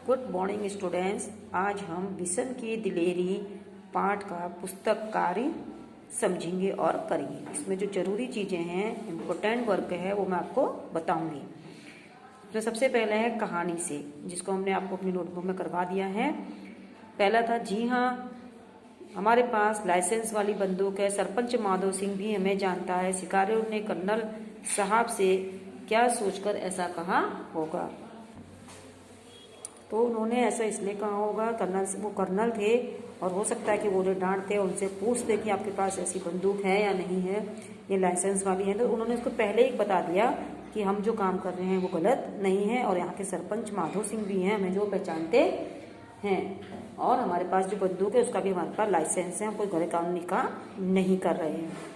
Good morning students. आज हम विसन की दिलेरी पाठ का पुस्तक कार्य समझेंगे और करेंगे। इसमें जो जरूरी चीज़ें हैं, इम्पोर्टेंट वर्क है, वो मैं आपको बताऊंगी। तो सबसे पहले है कहानी से, जिसको हमने आपको अपनी नोटबुक में करवा दिया है। पहला था, जी हाँ हमारे पास लाइसेंस वाली बंदूक है। सरपंच माधो सिंह भी हमें जानता है। शिकारियों ने कर्नल साहब से क्या सोचकर ऐसा कहा होगा। तो उन्होंने ऐसा इसलिए कहा होगा, वो कर्नल थे और हो सकता है कि वो उन्हें डांटते, उनसे पूछते कि आपके पास ऐसी बंदूक है या नहीं है, ये लाइसेंस वाली है। तो उन्होंने उसको पहले ही बता दिया कि हम जो काम कर रहे हैं वो गलत नहीं है, और यहाँ के सरपंच माधो सिंह भी हैं, हमें जो पहचानते हैं, और हमारे पास जो बंदूक है उसका भी हमारे पास लाइसेंस है, हम कोई गैर कानूनी काम नहीं कर रहे हैं।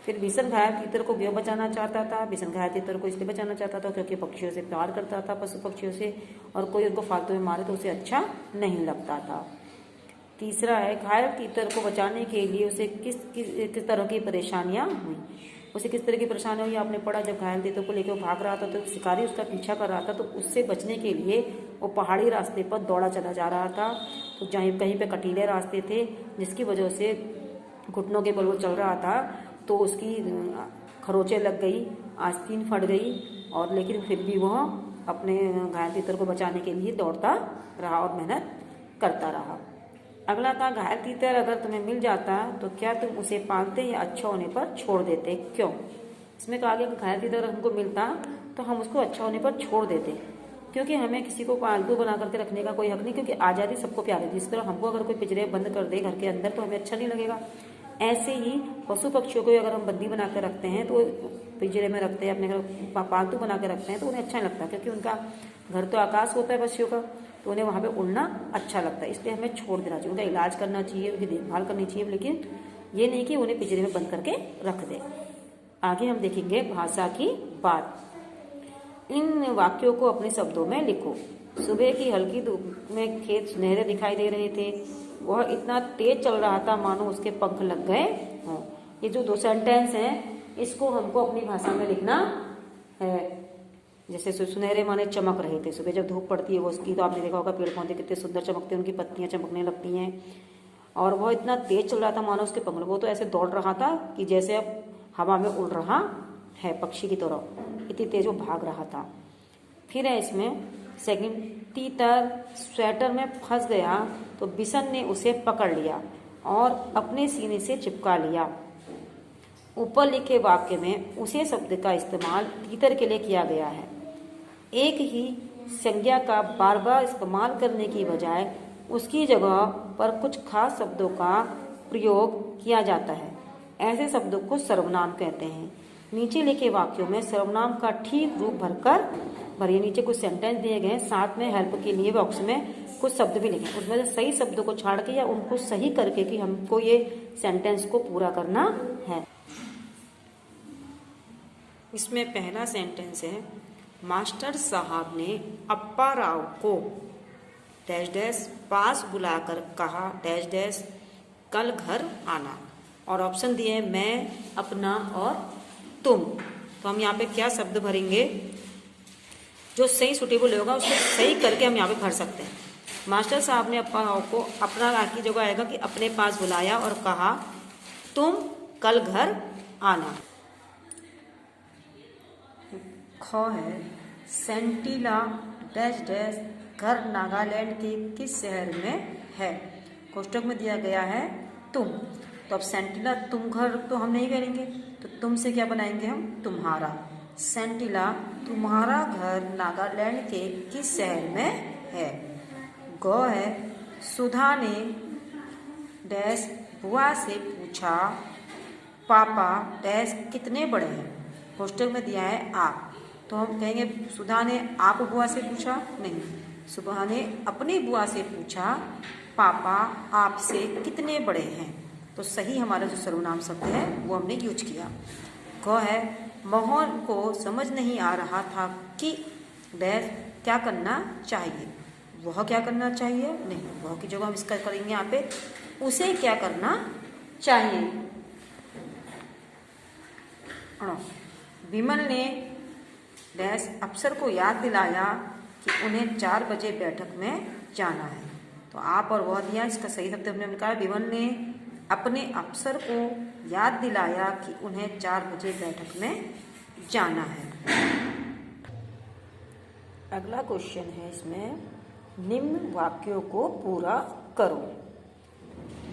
फिर बिशन घायल तीतर को क्यों बचाना चाहता था? बिशन घायल तीतर को इसलिए बचाना चाहता था क्योंकि पक्षियों से प्यार करता था, पशु पक्षियों से, और कोई उनको फालतू में मारे तो उसे अच्छा नहीं लगता था। तीसरा है, घायल तीतर को बचाने के लिए उसे किस तरह की परेशानियां हुई। उसे किस तरह की परेशानी हुई आपने पढ़ा। जब घायल तीतर को लेकर भाग रहा था तो शिकारी उसका पीछा कर रहा था, तो उससे बचने के लिए वो पहाड़ी रास्ते पर दौड़ा चला जा रहा था। तो जहीं कहीं पे कटीले रास्ते थे, जिसकी वजह से घुटनों के बल वो चल रहा था, तो उसकी खरोंचें लग गई, आस्तीन फट गई, और लेकिन फिर भी वह अपने घायल तीतर को बचाने के लिए दौड़ता रहा और मेहनत करता रहा। अगला था, घायल तीतर अगर तुम्हें मिल जाता तो क्या तुम उसे पालते या अच्छा होने पर छोड़ देते, क्यों? इसमें कहा गया कि घायल तीतर अगर हमको मिलता तो हम उसको अच्छा होने पर छोड़ देते, क्योंकि हमें किसी को पालतू बना करके रखने का कोई हक नहीं, क्योंकि आज़ादी सबको प्यारी थी। इस तरह हमको अगर कोई पिंजरे बंद कर दे घर के अंदर तो हमें अच्छा नहीं लगेगा। ऐसे ही पशु पक्षियों को अगर हम बंदी बना कर रखते हैं, तो पिंजरे में रखते हैं, अपने घर पालतू बना कर रखते हैं, तो उन्हें अच्छा नहीं लगता, क्योंकि उनका घर तो आकाश होता है पक्षियों का, तो उन्हें वहाँ पे उड़ना अच्छा लगता है। इसलिए हमें छोड़ देना चाहिए, उनका इलाज करना चाहिए, उनकी देखभाल करनी चाहिए, लेकिन ये नहीं कि उन्हें पिंजरे में बंद करके रख दे। आगे हम देखेंगे भाषा की बात। इन वाक्यों को अपने शब्दों में लिखो। सुबह की हल्की धूप में खेत सुनहरे दिखाई दे रहे थे। वह इतना तेज चल रहा था मानो उसके पंख लग गए हों। ये जो दो सेंटेंस हैं, इसको हमको अपनी भाषा में लिखना है। जैसे सुनहरे माने चमक रहे थे। सुबह जब धूप पड़ती है वो उसकी, तो आपने देखा होगा पेड़ पौधे कितने सुंदर चमकते हैं, उनकी पत्तियां चमकने लगती हैं। और वह इतना तेज चल रहा था मानो उसके पंख, वो तो ऐसे दौड़ रहा था कि जैसे अब हवा में उड़ रहा है पक्षी की तरह, इतनी तेज वो भाग रहा था। फिर है इसमें सेकंड, तीतर स्वेटर में फंस गया तो बिशन ने उसे पकड़ लिया और अपने सीने से चिपका लिया। ऊपर लिखे वाक्य में उसे शब्द का इस्तेमाल तीतर के लिए किया गया है। एक ही संज्ञा का बार बार इस्तेमाल करने की बजाय उसकी जगह पर कुछ खास शब्दों का प्रयोग किया जाता है। ऐसे शब्दों को सर्वनाम कहते हैं। नीचे लिखे वाक्यों में सर्वनाम का ठीक रूप भरिए। नीचे कुछ सेंटेंस दिए गए, साथ में हेल्प के लिए बॉक्स में कुछ शब्द भी लिखे, उसमें से सही शब्दों को छाड़ के या उनको सही करके कि हमको ये सेंटेंस को पूरा करना है। इसमें पहला सेंटेंस है, मास्टर साहब ने अप्पा राव को डैश डैश पास बुलाकर कहा डैश डैश कल घर आना, और ऑप्शन दिए मैं, अपना और तुम। तो हम यहाँ पे क्या शब्द भरेंगे, जो सही सुटेबल होगा उसको सही करके हम यहाँ पे भर सकते हैं। मास्टर साहब ने अप्पा राव को अपना की जगह आएगा कि अपने पास बुलाया और कहा तुम कल घर आना। ख है, सेंटिला डैश डैश घर नागालैंड के किस शहर में है। कोष्टक में दिया गया है तुम, तो अब सेंटिला तुम घर तो हम नहीं करेंगे, तो तुम से क्या बनाएंगे हम, तुम्हारा। सेंटिला तुम्हारा घर नागालैंड के किस शहर में है। ग है, सुधा ने डैश बुआ से पूछा पापा डैश कितने बड़े हैं। कोष्टक में दिया है आप, तो हम कहेंगे सुधा ने आप बुआ से पूछा, नहीं, सुधा ने अपनी बुआ से पूछा पापा आपसे कितने बड़े हैं। तो सही हमारा जो सर्वनाम शब्द है वो हमने यूज किया। ग है, मोहन को समझ नहीं आ रहा था कि डैश क्या करना चाहिए। वह क्या करना चाहिए, नहीं, वह की जगह हम इसका करेंगे यहाँ पे उसे क्या करना चाहिए। विमल ने डैश अफसर को याद दिलाया कि उन्हें 4 बजे बैठक में जाना है। तो आप और वह दिया, इसका सही शब्द हमने कहा विमल ने अपने अफसर को याद दिलाया कि उन्हें 4 बजे बैठक में जाना है। अगला क्वेश्चन है इसमें, निम्न वाक्यों को पूरा करो।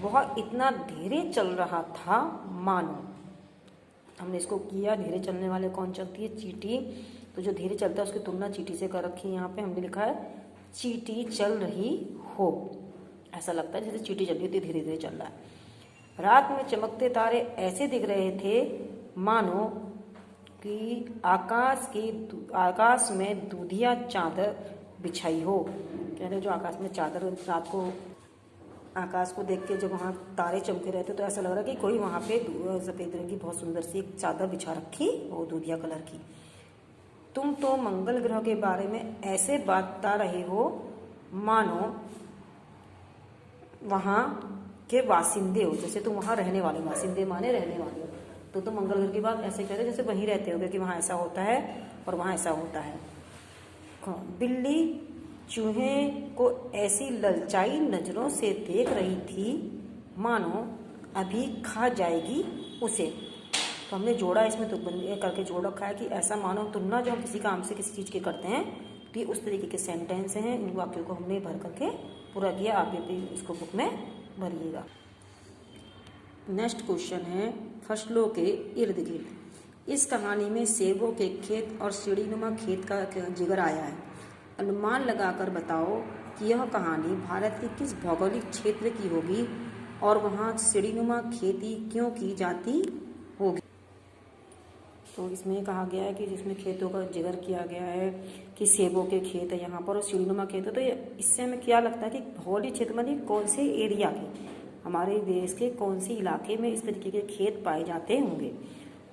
वह इतना धीरे चल रहा था मानो। हमने इसको किया, धीरे चलने वाले कौन चलती है? चींटी। तो जो धीरे चलता है उसकी तुलना चींटी से कर रखी है। यहाँ पे हमने लिखा है चींटी चल रही हो। ऐसा लगता है जैसे चींटी चल रही होती, धीरे धीरे चल रहा है। रात में चमकते तारे ऐसे दिख रहे थे मानो कि आकाश में दूधिया चादर बिछाई हो। कहते हैं जो आकाश में चादर, रात को आकाश को देख के जब वहाँ तारे चमके रहते तो ऐसा लग रहा है कि कोई वहाँ पे सफ़ेद रंग की बहुत सुंदर सी एक चादर बिछा रखी, वो दूधिया कलर की। तुम तो मंगल ग्रह के बारे में ऐसे बता रहे हो मानो वहाँ के वासिंदे हो, जैसे तुम वहाँ रहने वाले, वासिंदे माने रहने वाले हो। तो तुम मंगल ग्रह की बात ऐसे कह रहे जैसे वहीं रहते हो, कि वहाँ ऐसा होता है और वहाँ ऐसा होता है। बिल्ली चूहे को ऐसी ललचाई नजरों से देख रही थी मानो अभी खा जाएगी उसे। तो हमने जोड़ा, इसमें तुकबंदी करके जोड़ रखा है कि ऐसा मानो तुलना जो हम किसी काम से किसी चीज़ के करते हैं, तो ये उस तरीके के सेंटेंस हैं। इन वाक्यों को हमने भर करके पूरा किया। आप भी इसको बुक में भरिएगा। नेक्स्ट क्वेश्चन है, फसलों के इर्द गिर्द। इस कहानी में सेबों के खेत और सीढ़ीनुमा खेत का जिक्र आया है। अनुमान लगाकर बताओ कि यह कहानी भारत के किस भौगोलिक क्षेत्र की होगी और वहाँ सीढ़ीनुमा खेती क्यों की जाती होगी। तो इसमें कहा गया है कि जिसमें खेतों का जिक्र किया गया है कि सेबों के खेत है यहाँ पर और सीढ़ीनुमा खेत है। तो इससे हमें क्या लगता है कि भौगोलिक क्षेत्र में कौन से एरिया के, हमारे देश के कौन से इलाके में इस तरीके के खेत पाए जाते होंगे।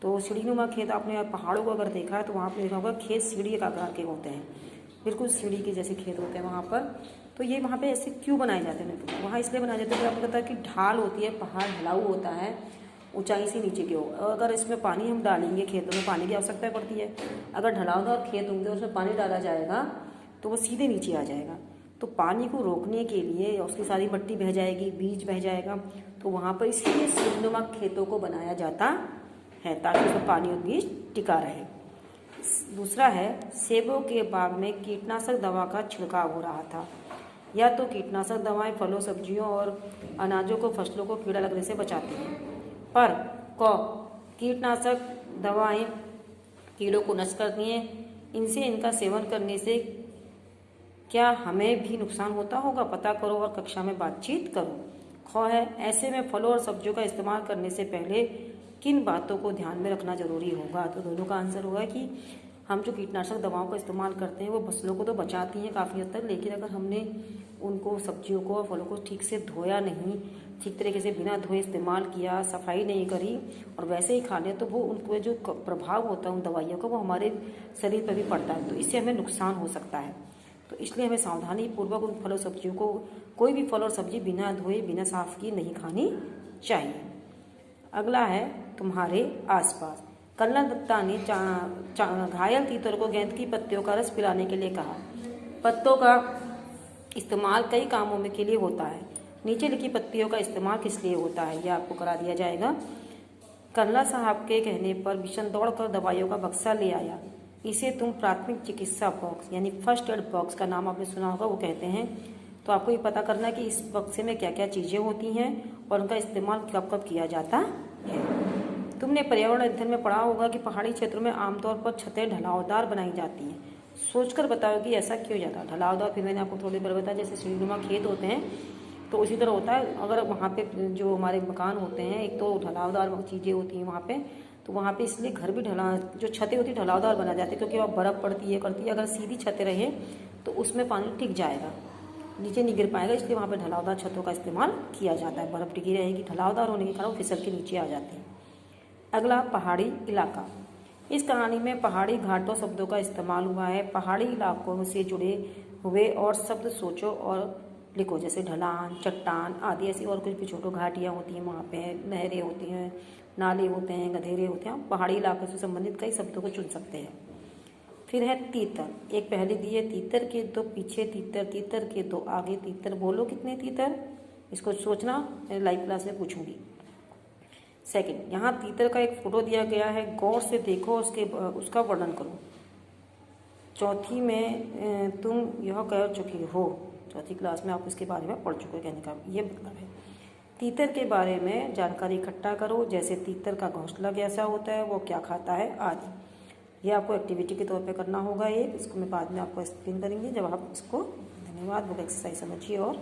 तो सीढ़ीनुमा खेत आपने पहाड़ों को अगर देखा है तो वहाँ पर देखा होगा खेत सीढ़ी के आकार के होते हैं, बिल्कुल सीढ़ी के जैसे खेत होते हैं वहाँ पर। तो ये वहाँ पे ऐसे क्यों बनाए जाते हैं? वहाँ इसलिए बनाए जाते हैं कि आपको पता है कि ढाल होती है, पहाड़ ढलाऊ होता है, ऊंचाई से नीचे की हो। अगर इसमें पानी हम डालेंगे, खेतों में पानी की आवश्यकता पड़ती है। अगर ढलावदार खेत होंगे और उसमें पानी डाला जाएगा तो वो सीधे नीचे आ जाएगा। तो पानी को रोकने के लिए उसकी सारी मिट्टी बह जाएगी, बीज बह जाएगा। तो वहाँ पर इसलिए सीढ़ीनुमा खेतों को बनाया जाता है ताकि उसमें पानी और बीज टिका रहे। दूसरा है, सेबों के बाग में कीटनाशक दवा का छिड़काव हो रहा था। या तो कीटनाशक दवाएं फलों, सब्जियों और अनाजों को, फसलों को कीड़ा लगने से बचाती हैं, पर कीटनाशक दवाएं कीड़ों को नष्ट करती हैं। इनसे इनका सेवन करने से क्या हमें भी नुकसान होता होगा? पता करो और कक्षा में बातचीत करो। ख है, ऐसे में फलों और सब्जियों का इस्तेमाल करने से पहले किन बातों को ध्यान में रखना जरूरी होगा? तो दोनों का आंसर होगा कि हम जो कीटनाशक दवाओं का इस्तेमाल करते हैं वो फसलों को तो बचाती हैं काफ़ी हद तक, लेकिन अगर हमने उनको, सब्जियों को और फलों को ठीक से धोया नहीं, ठीक तरीके से बिना धोए इस्तेमाल किया, सफाई नहीं करी और वैसे ही खा लिया, तो वो उनको जो प्रभाव होता है उन दवाइयों का वो हमारे शरीर पर भी पड़ता है। तो इससे हमें नुकसान हो सकता है। तो इसलिए हमें सावधानी पूर्वक उन फलों सब्जियों को, कोई भी फल और सब्जी बिना धोए, बिना साफ किए नहीं खानी चाहिए। अगला है, तुम्हारे आसपास। कर्नल दत्ता ने घायल तीतर को गेंद की पत्तियों का रस पिलाने के लिए कहा। पत्तों का इस्तेमाल कई कामों में के लिए होता है। नीचे लिखी पत्तियों का इस्तेमाल किस लिए होता है, यह आपको करा दिया जाएगा। कर्नल साहब के कहने पर बिशन दौड़कर दवाइयों का बक्सा ले आया। इसे तुम प्राथमिक चिकित्सा बॉक्स यानी फर्स्ट एड बॉक्स का नाम आपने सुना होगा, वो कहते हैं। तो आपको ये पता करना है कि इस बक्से में क्या क्या चीज़ें होती हैं और उनका इस्तेमाल कब कब किया जाता है। तुमने पर्यावरण अध्ययन में पढ़ा होगा कि पहाड़ी क्षेत्रों में आमतौर पर छतें ढलावदार बनाई जाती हैं। सोचकर बताओ कि ऐसा क्यों जाता है ढलावदार। फिर मैंने आपको थोड़ी देर बताया, जैसे सीढ़ीनुमा खेत होते हैं तो उसी तरह होता है। अगर वहाँ पे जो हमारे मकान होते हैं, एक तो ढलावदार चीज़ें होती हैं वहाँ पे, तो वहाँ पे इसलिए घर भी जो छतें होती है ढलावदार बना जाती है, क्योंकि वहाँ बर्फ़ पड़ती है करती है। अगर सीधी छतें रहे तो उसमें पानी टिक जाएगा, नीचे नहीं गिर पाएगा, इसलिए वहाँ पे ढलावदार छतों का इस्तेमाल किया जाता है। बर्फ़ टिकी रहेगी, ढलावदार होने के कारण फिसल के नीचे आ जाते हैं। अगला, पहाड़ी इलाका। इस कहानी में पहाड़ी घाटों शब्दों का इस्तेमाल हुआ है। पहाड़ी इलाकों से जुड़े हुए और शब्द सोचो और लिखो, जैसे ढलान, चट्टान आदि। ऐसी और कुछ भी छोटो घाटियाँ होती हैं, वहाँ पे नहरें होती हैं, नाले होते हैं, गधेरे होते हैं। पहाड़ी इलाकों से संबंधित कई शब्दों को चुन सकते हैं। फिर है तीतर, एक पहले दिए तीतर के दो पीछे तीतर, तीतर के दो आगे तीतर। बोलो कितने तीतर, इसको सोचना, मैं लाइव क्लास में पूछूंगी। सेकंड, यहाँ तीतर का एक फोटो दिया गया है, गौर से देखो, उसका वर्णन करो। चौथी में तुम यह कह चुके हो, चौथी क्लास में आप इसके बारे में पढ़ चुके हो, कहने का ये मतलब है। तीतर के बारे में जानकारी इकट्ठा करो, जैसे तीतर का घोंसला कैसा होता है, वो क्या खाता है आदि। ये आपको एक्टिविटी के तौर पे करना होगा। ये इसको मैं बाद में आपको एक्सप्लेन करेंगे जब आप इसको। धन्यवाद। बुक एक्सरसाइज समझिए और